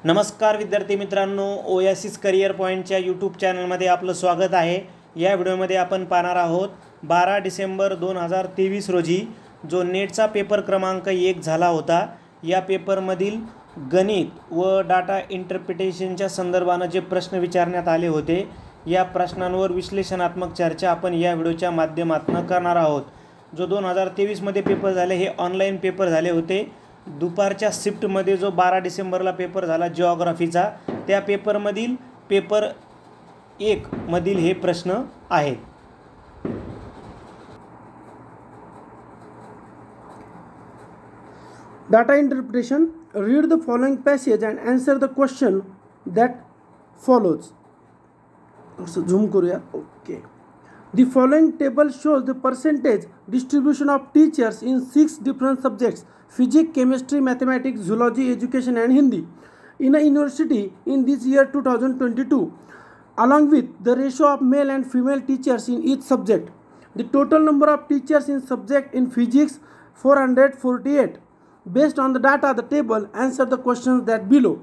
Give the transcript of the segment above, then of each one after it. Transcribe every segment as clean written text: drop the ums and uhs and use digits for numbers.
नमस्कार विद्यार्थी मित्रांनो, ओएसिस करियर पॉईंटच्या यूट्यूब चॅनलमध्ये आपलं स्वागत आहे। या व्हिडिओमध्ये आपण पाहणार आहोत 12 डिसेंबर 2023 रोजी जो नेटचा पेपर क्रमांक 1 झाला होता, या पेपरमधील गणित व डाटा इंटरप्रिटेशनच्या संदर्भाने जे प्रश्न विचारण्यात आले होते, या प्रश्नांवर विश्लेषणात्मक चर्चा आपण या व्हिडिओच्या माध्यमातून करणार आहोत। जो 2023 मध्ये पेपर झाले हे ऑनलाईन पेपर झाले होते। दुपारच्या शिफ्टमध्ये जो 12 डिसेंबरला पेपर झाला जिओग्राफीचा, त्या पेपरमधील पेपर 1 मधील हे प्रश्न आहेत। Data interpretation. Read the following passage and answer the question that follows. So zoom करूया. Okay. The following table shows the percentage distribution of teachers in 6 different subjects: physics, chemistry, mathematics, zoology, education and Hindi in a university in this year 2022, along with the ratio of male and female teachers in each subject. The total number of teachers in subject in physics 448. Based on the data the table, answer the questions that below.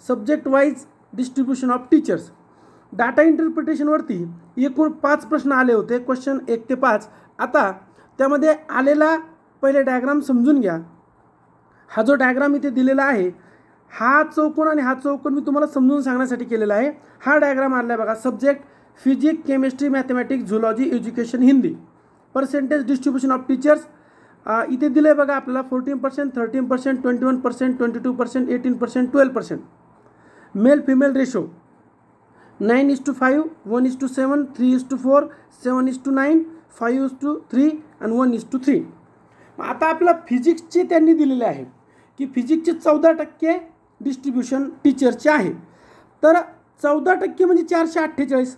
Subject wise distribution of teachers. Data interpretation वरती एकूण 5 प्रश्न आले होते, question 1 ते 5। आता त्यामध्ये आलेला पहिले डायग्राम समजून घ्या। हा जो डायग्राम इथे दिलेला आहे, हा चौकोन आणि हा चौकोन मी तुम्हाला समजून सांगण्यासाठी केलेला आहे। हा डायग्राम आला बघा, subject physics, chemistry, mathematics, zoology, education, Hindi. Percentage distribution of teachers इथे दिले बघा आपल्याला 14%, 13%, 21%, 22%, 18%, 12%। मेल फिमेल रेशो 9:5, 1:7, 3:4, 7:9, 5:3 आणि 1:3। आता आपला फिजिक्सचे त्यांनी दिलेले आहे की फिजिक्सचे 14% डिस्ट्रीब्यूशन टीचरचे आहे। तर 14% म्हणजे 448,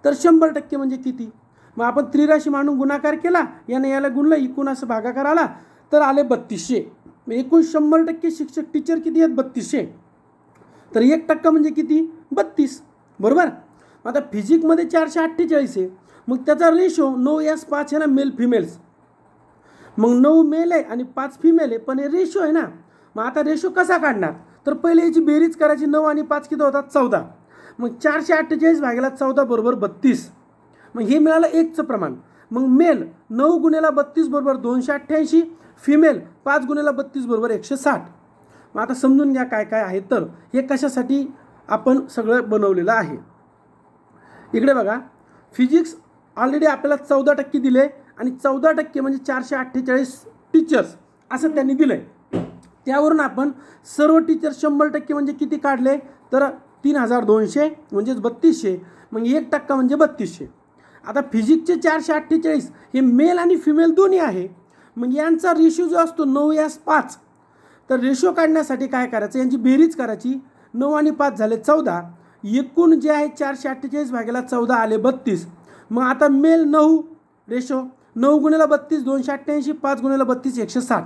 तर 100% म्हणजे किती? मग आपण त्रिराशी मांडून गुणाकार केला, याने याला गुणलं, एकूण असं भागाकार आला, तर आले 3200। मग एकूण 100% शिक्षक टीचर किती आहेत? 3200। तर 1% म्हणजे किती? 32, बरोबर। आता फिजिक्समध्ये 448 आहे, मग त्याचा रेशो 9:5 आहे ना, मेल फिमेल्स। मग 9 मेल आहे आणि 5 फिमेल आहे, पण हे रेशो आहे ना। मग आता रेशो कसा काढणार? तर पहिले याची बेरीज करायची। 9 आणि 5 किती होतात? 14। मग 448 भागिले 14 बरोबर 32। मग हे मिळालं 1चं प्रमाण। मग मेल 9 गुणिले 32 बरोबर 288, फिमेल 5 गुणिले 32 बरोबर 160। मग आता समजून घ्या काय काय आहे। तर हे कशासाठी आपण सगळं बनवलेलं आहे। इकडे बघा, फिजिक्स ऑलरेडी आपल्याला 14% दिले आणि 14% म्हणजे 448 टीचर्स असं त्यांनी दिलंय। त्यावरून आपण सर्व टीचर 100% म्हणजे किती काढले? तर 3200 म्हणजेच 3200। मग 1% म्हणजे 3200। आता फिजिक्सचे 448 हे मेल आणि फिमेल दोन्ही आहे। मग यांचा रेशो जो असतो 9:5, तर रेशो काढण्यासाठी काय करायचं? यांची बेरीज करायची। 9 आणि 5 झाले 14, एकूण जे आहे 448 भागिले 14 आले 32। मग आता मेल 9 रेशो 9 गुणिले 32 288, 5 गुणिले 32 160।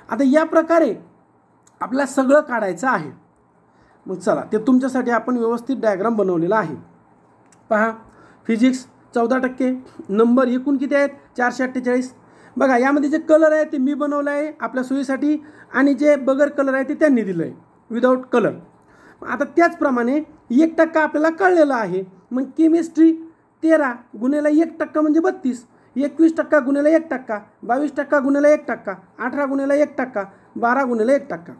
आता या प्रकारे आपल्याला सगळं काढायचं आहे। मग चला, ते तुमच्यासाठी आपण व्यवस्थित डायग्राम बनवलेला आहे। पहा, फिजिक्स 14%, नंबर एकूण किती आहेत? 448। बघा, यामध्ये जे कलर आहे ते मी बनवलं आहे आपल्या सोयीसाठी, आणि जे बगर कलर आहे ते त्यांनी दिलं आहे विदाऊट कलर। आता त्याचप्रमाणे 1% आपल्याला कळलेलं आहे। मग केमिस्ट्री 13 गुणिले 1% म्हणजे 32, 21% गुणिले 1%, 22% गुणिले 1%, 18 गुणिले 1%, 12 गुणिले 1%।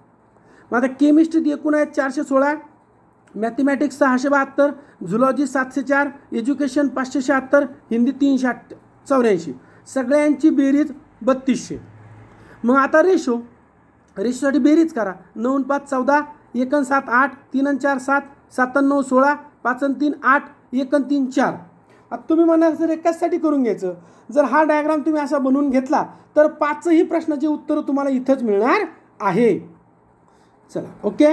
मग आता केमिस्ट्रीत एकूण आहेत 416, मॅथमॅटिक्स 672, झूलॉजी 704, एज्युकेशन 576, हिंदी 384। सगळ्यांची बेरीज 3200। मग आता रेशोसाठी बेरीज करा। 9 आणि 5 14, 1 आणि 7 8, 3 आणि 4 7, 7 आणि 9 16, 5 आणि 3 8, 1 आणि 3 4। आता तुम्ही म्हणाल सर कशासाठी करून घ्यायचं? जर हा डायग्राम तुम्ही असा बनवून घेतला तर 5ही प्रश्नाची उत्तरं तुम्हाला इथंच मिळणार आहे। चला, ओके।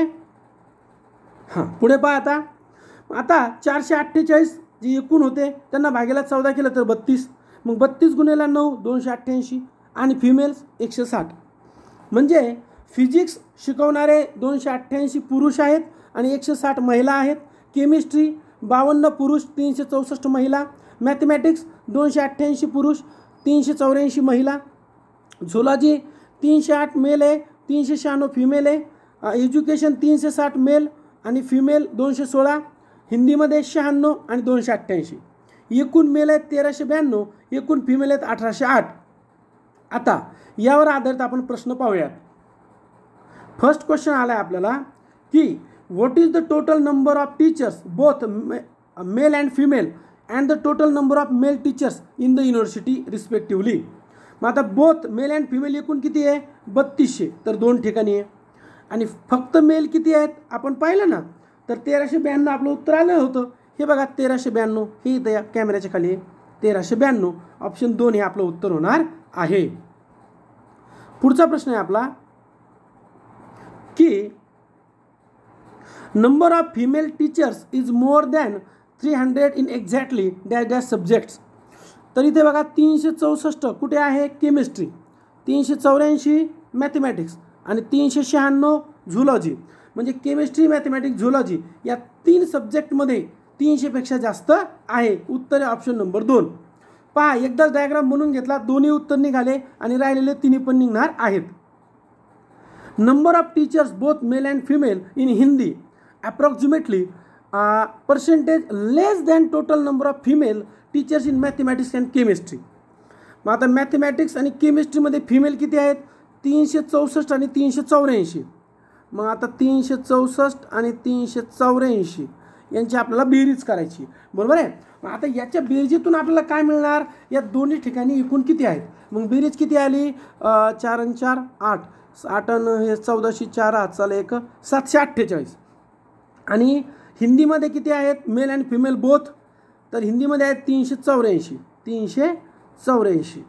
हां, पुढे पहा। आता 448 जे एकूण होते त्यांना भागिले 14 केलं तर 32। मग 32 गुणिले 9 288 आणि फिमेल्स 160। म्हणजे फिजिक्स शिकवणारे 288 पुरुष आहेत आणि 160 महिला आहेत। केमिस्ट्री 52 पुरुष 364 महिला। मॅथमॅटिक्स 288 पुरुष 384 महिला। झूलॉजी 308 मेल आहे, 396 फिमेल आहे। एज्युकेशन 360 मेल आणि फिमेल 216, हिंदीमध्ये 96 आणि 288. एकूण मेल आहेत 1392, एकूण फिमेल आहेत 1808. आता यावर आधारित आपण प्रश्न पाहूयात. फर्स्ट क्वेश्चन आला आहे आपल्याला की what is the total number of teachers both male and female and the total number of male teachers in the university respectively. मग आता बोथ मेल अँड फिमेल एकूण किती आहे 3200, तर 2 ठिकाणी आहे. आणि फक्त मेल किती आहेत आपण पाहिलं ना, तर 1392 आपलं उत्तर आलं होतं. हे बघा 1392, हे इथं या कॅमेऱ्याच्या खाली आहे 1392. ऑप्शन 2 हे आपलं उत्तर होणार आहे. पुढचा प्रश्न आहे आपला की number of female teachers is more than 300 in exactly dash dash subjects. तर इथे बघा 364 कुठे आहे केमिस्ट्री, 384 मॅथमॅटिक्स आणि 396 झुलॉजी. म्हणजे केमिस्ट्री, मॅथमॅटिक्स, झुलॉजी या 3 सब्जेक्टमध्ये 300पेक्षा जास्त आहे. उत्तर आहे ऑप्शन नंबर 2. पहा एकदाच डायग्राम बनवून घेतला, दोन्ही उत्तर निघाले आणि राहिलेले तिन्ही पण निघणार आहेत. Number of teachers both male and female in Hindi approximately percentage less than total number of female teachers in mathematics and chemistry. मग आता मॅथमॅटिक्स आणि केमिस्ट्रीमध्ये फिमेल किती आहेत 364 आणि 384. मग आता 364 आणि 384 यांची आपल्याला बेरीज करायची, बरोबर आहे. मग आता याच्या बेरीजीतून आपल्याला काय मिळणार, या दोन्ही ठिकाणी एकूण किती आहेत. मग बेरीज किती आली 4 आणि 4 8, 8 आणि हे 14 4 8 चालेल 1 748. आणि हिंदीमध्ये किती आहेत मेल अँड फिमेल बोथ, तर हिंदीमध्ये आहेत 384 384.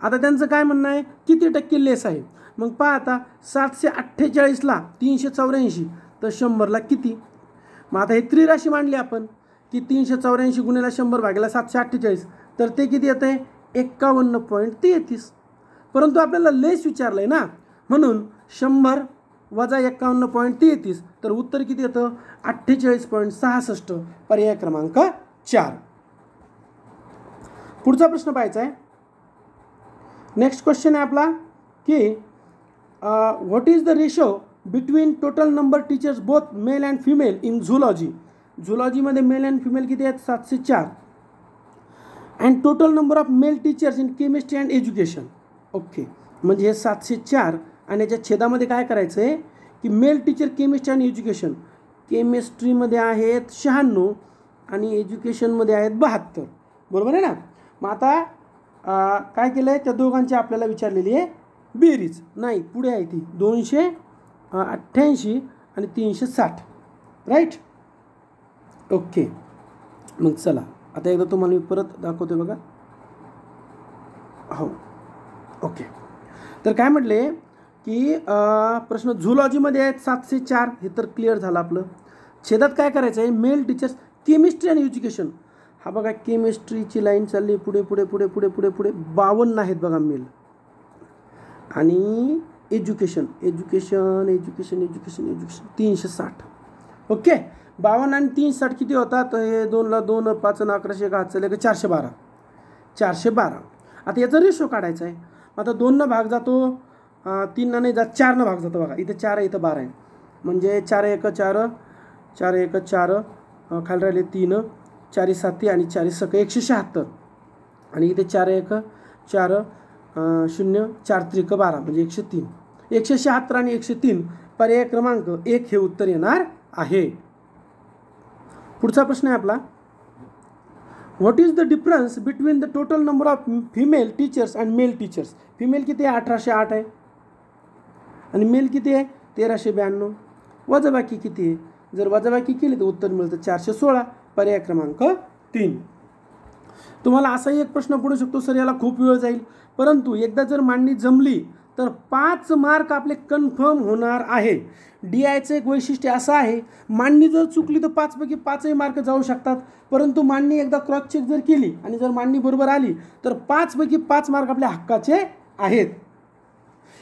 आता त्यांचं काय म्हणणं आहे किती टक्के लेस आहे. मग पहा आता 748ला 384 तर 100ला किती. मग आता हे त्रिराशी मांडली आपण की 384 गुणिले 100 भागिले 748, तर ते किती येतं आहे 51.33. परंतु आपल्याला लेस विचारलं आहे ना, म्हणून 100 वजा 51.33, तर उत्तर किती येतं 48.66. पर्याय क्रमांक 4. पुढचा प्रश्न पाहायचा आहे. नेक्स्ट क्वेश्चन आहे आपला की what is the ratio between total number teachers both male and female in zoology. झुलॉजीमध्ये मेल अँड फिमेल किती आहेत 704. And total number of male teachers in chemistry and education. Okay, म्हणजे हे 704 आणि याच्या छेदामध्ये काय करायचं आहे की मेल टीचर केमिस्ट्री आणि एज्युकेशन. केमिस्ट्रीमध्ये आहेत 96 आणि एज्युकेशनमध्ये आहेत 72, बरोबर आहे ना. मग आता काय केलं आहे त्या दोघांची आपल्याला विचारलेली आहे बेरीज. नाही पुढे आहे ती 288 आणि 360, राईट. ओके, मग चला आता एकदा तुम्हाला मी परत दाखवते बघा. हो ओके, तर काय म्हटले की प्रश्न झुलॉजीमध्ये आहेत 704, हे तर क्लिअर झालं आपलं. छेदात काय करायचं आहे मेल टीचर्स केमिस्ट्री आणि एज्युकेशन. हा बघा केमिस्ट्रीची लाईन चालली पुढे पुढे पुढे पुढे पुढे पुढे 52 आहेत बघा मेल. आणि education education education education education 360. Okay, 52 आणि 360 किती होतात, हे 2ला 2 5 आणि 11 हात चालले 412. 412. आता याचा रेशो काढायचा आहे. आता 2 भाग जातो, 3 नाही जात, 4 भाग जातो बघा. इथं 4 आहे इथं 12 आहे, म्हणजे 4 1 4 4 1 4 खाली राहिले 3 4 7 आणि 4 1 176. आणि इथे 4 1 4 0 4 3 12 म्हणजे 103. 176 आणि 103 पर्याय क्रमांक 1 हे उत्तर येणार आहे. पुढचा प्रश्न आहे आपला what is the difference between the total number of female teachers and male teachers. Female किती आहे 1808 आहे आणि मेल किती आहे 1392. वजाबाकी किती आहे, जर वजाबाकी केली तर उत्तर मिळतं 416. पर्याय क्रमांक 3. तुम्हाला असाही एक प्रश्न पडू शकतो सर याला खूप वेळ जाईल, परंतु एकदा जर मांडणी जमली तर 5 मार्क आपले कन्फर्म होणार आहे. DIचं एक वैशिष्ट्य असं आहे मांडणी जर चुकली तर 5 पैकी 5ही मार्क जाऊ शकतात, परंतु मांडणी एकदा क्रॉस चेक जर केली आणि जर मांडणी बरोबर आली तर 5 पैकी 5 मार्क आपल्या हक्काचे आहेत.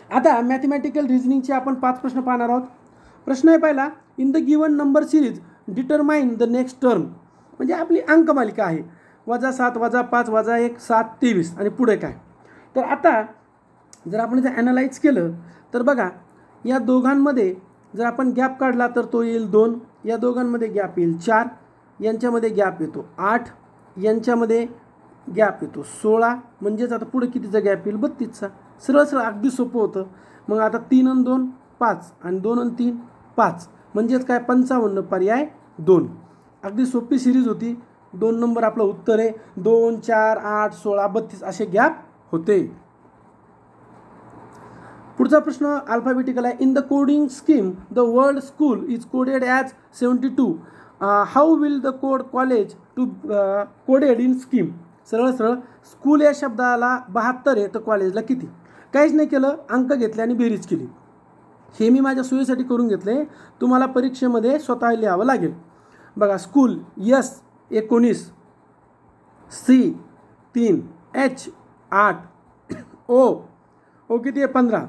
आता मॅथमॅटिकल रिझनिंगचे आपण 5 प्रश्न पाहणार आहोत. प्रश्न आहे पहिला in the given number series determine the next term. म्हणजे आपली अंकमालिका आहे -7 -5 -1 7 23 आणि पुढे काय. तर आता जर आपण इथे ॲनालाइज केलं तर बघा या दोघांमध्ये जर आपण गॅप काढला तर तो येईल 2, या दोघांमध्ये गॅप येईल 4, यांच्यामध्ये गॅप येतो 8, यांच्यामध्ये गॅप येतो 16, म्हणजेच आता पुढे कितीचा गॅप येईल 32चा. सरळ सरळ अगदी सोपं होतं. मग आता 3 आणि 2 5 आणि 2 आणि 3 5, म्हणजेच काय 55 पर्याय 2. अगदी सोपी सिरीज होती. 2 नंबर आपलं उत्तर आहे. 2 4 8 16 32 असे गॅप होते. पुढचा प्रश्न अल्फाबेटिकल आहे. In the coding scheme the word school is coded as 72. How will the code college to coded in scheme. सरळ सरळ स्कूल या शब्दाला 72 आहे तर कॉलेजला किती. काहीच नाही केलं, अंक घेतले आणि बेरीज केली. हे मी माझ्या सोयीसाठी करून घेतले. तुम्हाला परीक्षेमध्ये स्वतः लिहावं लागेल. बघा, school S 19, C 3, H 8, O किती आहे 15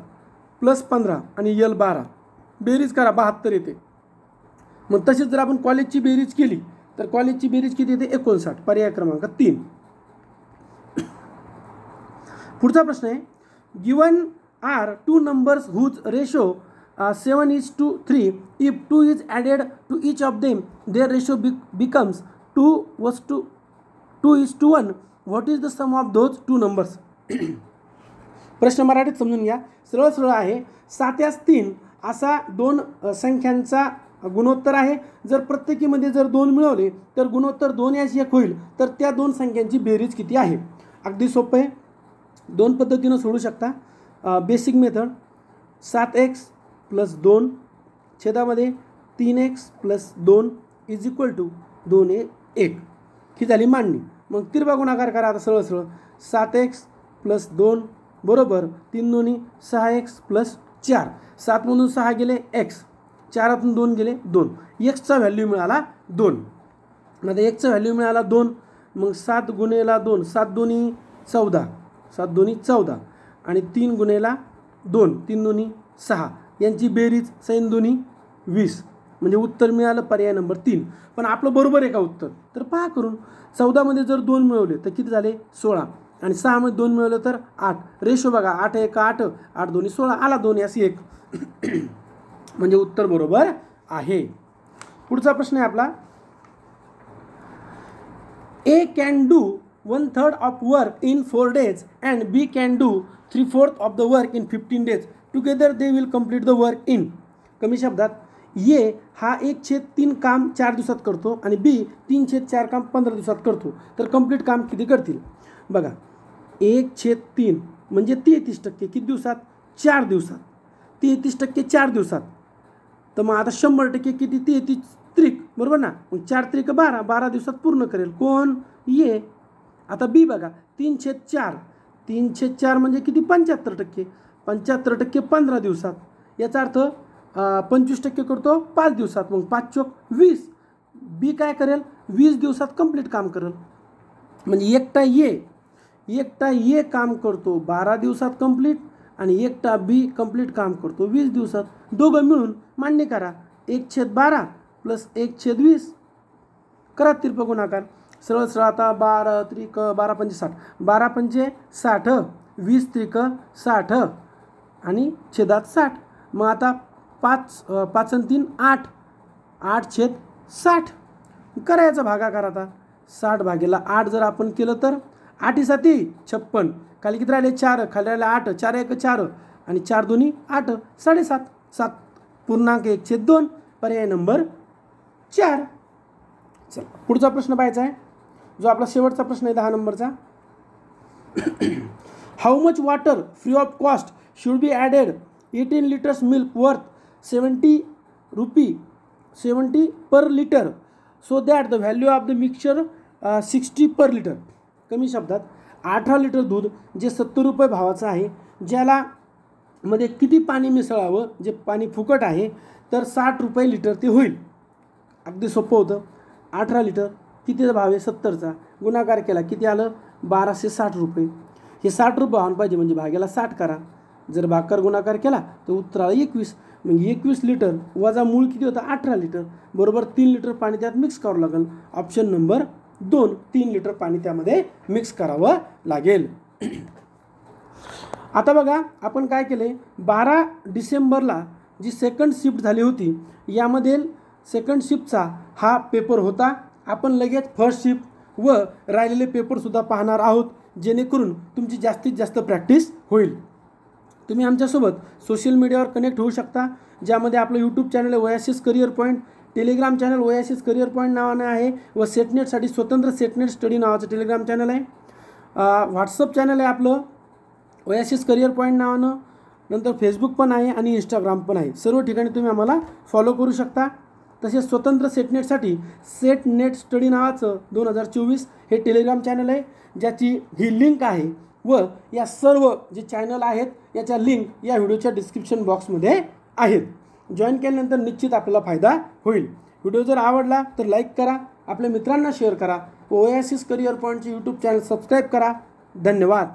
प्लस 15 आणि L 12. बेरीज करा 72 येते. मग तसेच जर आपण कॉलेजची बेरीज केली तर कॉलेजची बेरीज किती येते 59. पर्याय क्रमांक 3. पुढचा प्रश्न आहे. Given are 2 numbers whose ratio 7:3. If 2 is added to each of them their ratio becomes 2:1. What is the sum of those 2 numbers. प्रश्न मराठीत समजून घ्या. सरळ सरळ आहे. 7:3 असा 2 संख्यांचा गुणोत्तर आहे. जर प्रत्येकीमध्ये जर 2 मिळवले तर गुणोत्तर 2:1 होईल. तर त्या 2 संख्यांची बेरीज किती आहे. अगदी सोपं आहे. 2 पद्धतीनं सोडू शकता. बेसिक मेथड 7x + 2 छेदामध्ये 3x + 2 इज इक्वल टू 2:1 ही झाली मांडणी. मग तिरपा गुणाकार करा. आता सरळ सरळ 7x + 2 बरोबर 3 2 6x + 4. 7मधून 6 गेले x, 4तून 2 गेले 2. xचा व्हॅल्यू मिळाला 2. आता xचा व्हॅल्यू मिळाला 2. मग 7 गुणेला 2 7 2 14, 7 2 14 आणि 3 गुणेला 2 3 2 6. यांची बेरीज 6 2 20. म्हणजे उत्तर मिळालं पर्याय नंबर 3. पण आपलं बरोबर आहे का उत्तर तर पहा करून. 14मध्ये जर 2 मिळवले तर किती झाले 16 आणि 6मध्ये 2 मिळवलं तर 8. रेशो बघा 8 1 8 8 2 16 आला 2:1 म्हणजे उत्तर बरोबर आहे. पुढचा प्रश्न आहे आपला. A can do 1/3 of work in 4 days and B can do 3/4 of the work in 15 days. Together they will complete the work in. कमी शब्दात A हा 1/3 काम 4 दिवसात करतो आणि B 3/4 काम 15 दिवसात करतो. तर कंप्लीट काम किती करतील. बघा 1/3 म्हणजे 33% किती दिवसात 4 दिवसात. 33% 4 दिवसात. तर मग आता 100% किती 33 त्रिक बरोबर ना. मग 4 त्रिक 12 12 दिवसात पूर्ण करेल कोण ये. आता बी बघा 3/4 3/4 म्हणजे किती 75%. 75% 15 दिवसात. याचा अर्थ 25% करतो 5 दिवसात. मग 5 चोक 20. बी काय करेल 20 दिवसात कंप्लीट काम करेल. म्हणजे एकटा ये काम करतो 12 दिवसात कंप्लीट आणि एकटा बी कंप्लीट काम करतो 20 दिवसात. दोघं मिळून मान्य करा. 1/12 + 1/20 करा तिरपा गुणाकार. सरळ सरळ आता 12 त्रिक 12 पंचे 60 12 पंचे 60 20 त्रिक 60 आणि छेदात 60. मग आता 5 आणि 3 8 8/60 करायचा भागाकार. आता 60/8 जर आपण केलं तर 8 7 56. खाली किती राहिले 4 खाली राहिले 8 4 1 4 आणि 4 2 8 7.5 7.1/2 पर्याय नंबर 4. चला पुढचा प्रश्न पाहायचा आहे जो आपला शेवटचा प्रश्न आहे 10 नंबरचा. How much water free of cost should be added 18 litres milk worth 70 per liter so that the value of the mixture 60 per liter. कमी शब्दात 18 लिटर दूध जे 70 रुपये भावाचं आहे ज्याला मध्ये किती पाणी मिसळावं जे पाणी फुकट आहे तर 60 रुपये लिटर ते होईल. अगदी सोपं होतं. 18 लिटर कितीचा भाव आहे 70चा गुणाकार केला किती आलं 1260 रुपये. हे 60 रुपये व्हायला पाहिजे म्हणजे भाग्याला 60 करा. जर भाकर गुणाकार केला तर उत्तर आलं 21. मग 21 लिटर वजा मूळ किती होतं 18 लिटर बरोबर 3 लिटर पाणी त्यात मिक्स करावं लागेल. ऑप्शन नंबर 2 3 लिटर पाणी त्यामध्ये मिक्स करावं लागेल. आता बघा आपण काय केले 12 डिसेंबरला जी सेकंड शिफ्ट झाली होती यामध्ये सेकंड शिफ्टचा हा पेपर होता. आपण लगेच फर्स्ट शिफ्ट व राहिलेले पेपरसुद्धा पाहणार आहोत, जेणेकरून तुमची जास्तीत जास्त प्रॅक्टिस होईल. तुम्ही आमच्यासोबत सोशल मीडियावर कनेक्ट होऊ शकता, ज्यामध्ये आपलं यूट्यूब चॅनल आहे oasis career point, Telegram channel oasis career point नावाने आहे व सेटनेटसाठी स्वतंत्र सेटनेट स्टडी नावाचं टेलिग्राम चॅनल आहे. व्हॉट्सअप चॅनल आहे आपलं ओएसिस करिअर पॉईंट नावानं. नंतर फेसबुक पण आहे आणि इंस्टाग्राम पण आहे. सर्व ठिकाणी तुम्ही आम्हाला फॉलो करू शकता. तसेच स्वतंत्र सेटनेटसाठी सेटनेट स्टडी नावाचं 2024 हे टेलिग्राम चॅनल आहे, ज्याची ही लिंक आहे व या सर्व जे चॅनल आहेत याच्या लिंक या व्हिडिओच्या डिस्क्रिप्शन बॉक्समध्ये आहेत. जॉईन केल्यानंतर निश्चित आपल्याला फायदा होईल. व्हिडिओ जर आवडला तर लाईक करा, आपल्या मित्रांना शेअर करा, ओएसिस करिअर पॉईंटचे यूट्यूब चॅनल सबस्क्राईब करा. धन्यवाद.